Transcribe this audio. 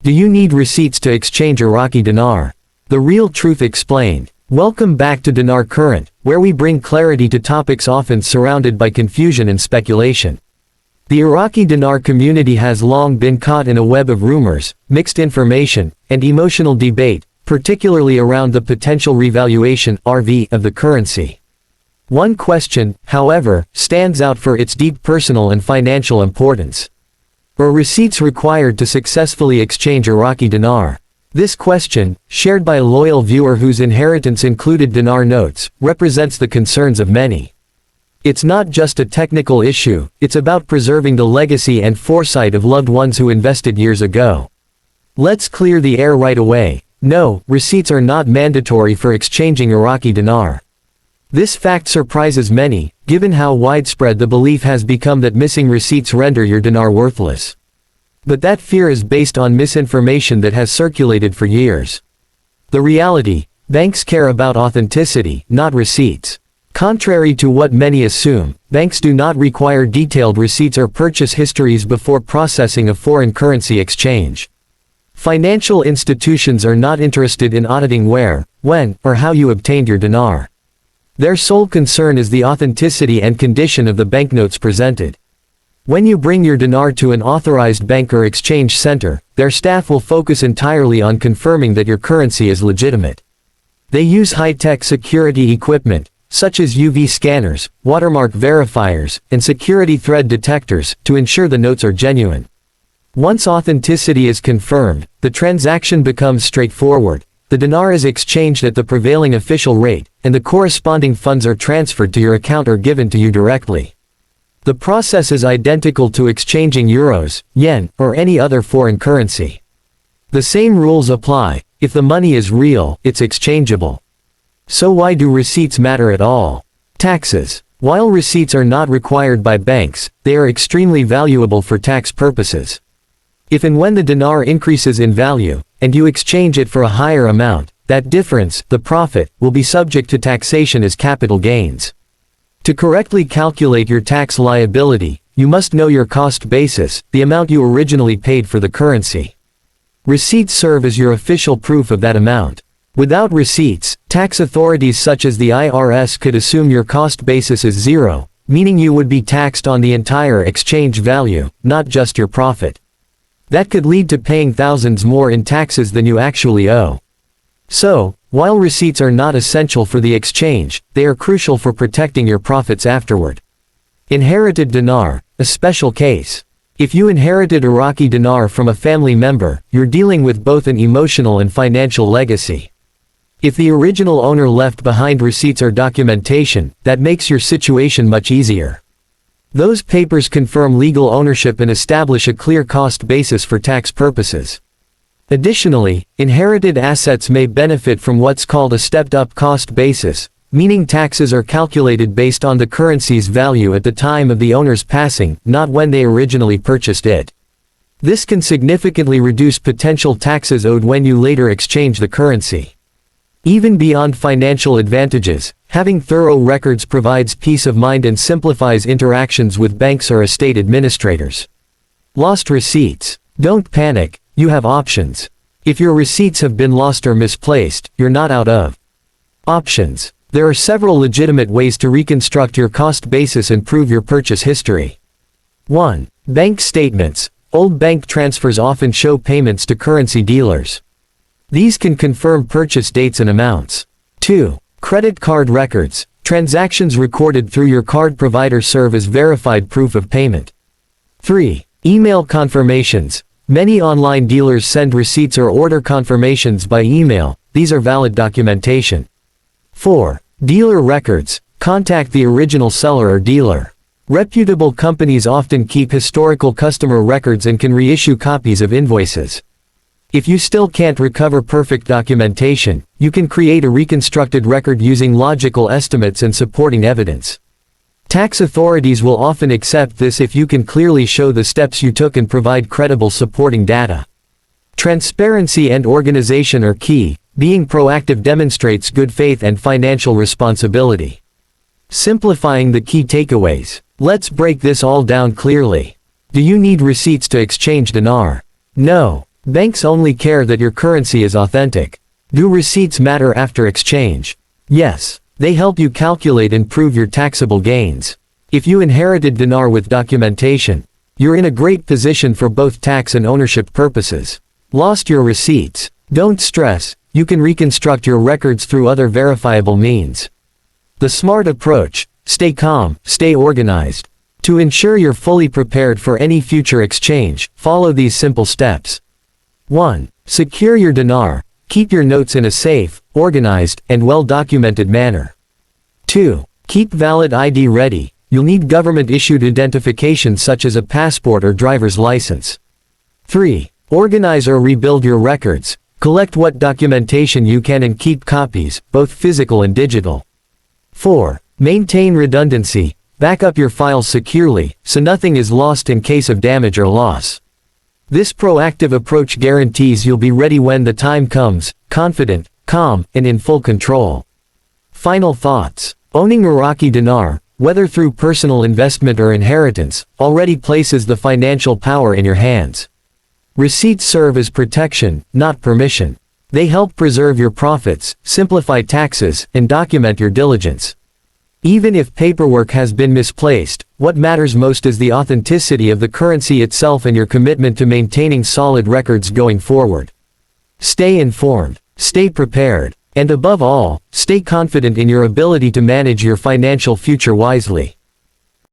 Do you need receipts to exchange Iraqi dinar? The real truth explained. Welcome back to Dinar Current, where we bring clarity to topics often surrounded by confusion and speculation. The Iraqi dinar community has long been caught in a web of rumors, mixed information, and emotional debate, particularly around the potential revaluation (RV) of the currency. One question, however, stands out for its deep personal and financial importance. Are receipts required to successfully exchange Iraqi dinar? This question, shared by a loyal viewer whose inheritance included dinar notes, represents the concerns of many. It's not just a technical issue, it's about preserving the legacy and foresight of loved ones who invested years ago. Let's clear the air right away. No, receipts are not mandatory for exchanging Iraqi dinar. This fact surprises many, given how widespread the belief has become that missing receipts render your dinar worthless. But that fear is based on misinformation that has circulated for years. The reality: banks care about authenticity, not receipts. Contrary to what many assume, banks do not require detailed receipts or purchase histories before processing a foreign currency exchange. Financial institutions are not interested in auditing where, when, or how you obtained your dinar. Their sole concern is the authenticity and condition of the banknotes presented. When you bring your dinar to an authorized bank or exchange center, their staff will focus entirely on confirming that your currency is legitimate. They use high-tech security equipment, such as UV scanners, watermark verifiers, and security thread detectors, to ensure the notes are genuine. Once authenticity is confirmed, the transaction becomes straightforward. The dinar is exchanged at the prevailing official rate, and the corresponding funds are transferred to your account or given to you directly. The process is identical to exchanging euros, yen, or any other foreign currency. The same rules apply. If the money is real, it's exchangeable. So why do receipts matter at all? Taxes. While receipts are not required by banks, they are extremely valuable for tax purposes. If and when the dinar increases in value, and you exchange it for a higher amount, that difference, the profit, will be subject to taxation as capital gains. To correctly calculate your tax liability, you must know your cost basis, the amount you originally paid for the currency. Receipts serve as your official proof of that amount. Without receipts, tax authorities such as the IRS could assume your cost basis is zero, meaning you would be taxed on the entire exchange value, not just your profit. That could lead to paying thousands more in taxes than you actually owe. So, while receipts are not essential for the exchange, they are crucial for protecting your profits afterward. Inherited dinar, a special case. If you inherited Iraqi dinar from a family member, you're dealing with both an emotional and financial legacy. If the original owner left behind receipts or documentation, that makes your situation much easier. Those papers confirm legal ownership and establish a clear cost basis for tax purposes. Additionally, inherited assets may benefit from what's called a stepped-up cost basis, meaning taxes are calculated based on the currency's value at the time of the owner's passing, not when they originally purchased it. This can significantly reduce potential taxes owed when you later exchange the currency. Even beyond financial advantages, having thorough records provides peace of mind and simplifies interactions with banks or estate administrators. Lost receipts. Don't panic, you have options. If your receipts have been lost or misplaced, you're not out of options. There are several legitimate ways to reconstruct your cost basis and prove your purchase history. 1. Bank statements. Old bank transfers often show payments to currency dealers. These can confirm purchase dates and amounts. 2. Credit card records. Transactions recorded through your card provider serve as verified proof of payment. 3. Email confirmations. Many online dealers send receipts or order confirmations by email. These are valid documentation. 4. Dealer records. Contact the original seller or dealer. Reputable companies often keep historical customer records and can reissue copies of invoices. If you still can't recover perfect documentation, you can create a reconstructed record using logical estimates and supporting evidence. Tax authorities will often accept this if you can clearly show the steps you took and provide credible supporting data. Transparency and organization are key. Being proactive demonstrates good faith and financial responsibility. Simplifying the key takeaways. Let's break this all down clearly. Do you need receipts to exchange dinar? No. Banks only care that your currency is authentic. Do receipts matter after exchange? Yes. They help you calculate and prove your taxable gains. If you inherited dinar with documentation, you're in a great position for both tax and ownership purposes. Lost your receipts? Don't stress, you can reconstruct your records through other verifiable means. The smart approach: stay calm, stay organized. To ensure you're fully prepared for any future exchange, follow these simple steps. 1. Secure your dinar. Keep your notes in a safe, organized, and well-documented manner. 2. Keep valid ID ready. You'll need government-issued identification such as a passport or driver's license. 3. Organize or rebuild your records. Collect what documentation you can and keep copies, both physical and digital. 4. Maintain redundancy. Back up your files securely, so nothing is lost in case of damage or loss. This proactive approach guarantees you'll be ready when the time comes, confident, calm, and in full control. Final thoughts. Owning Iraqi dinar, whether through personal investment or inheritance, already places the financial power in your hands. Receipts serve as protection, not permission. They help preserve your profits, simplify taxes, and document your diligence. Even if paperwork has been misplaced, what matters most is the authenticity of the currency itself and your commitment to maintaining solid records going forward. Stay informed, stay prepared, and above all, stay confident in your ability to manage your financial future wisely.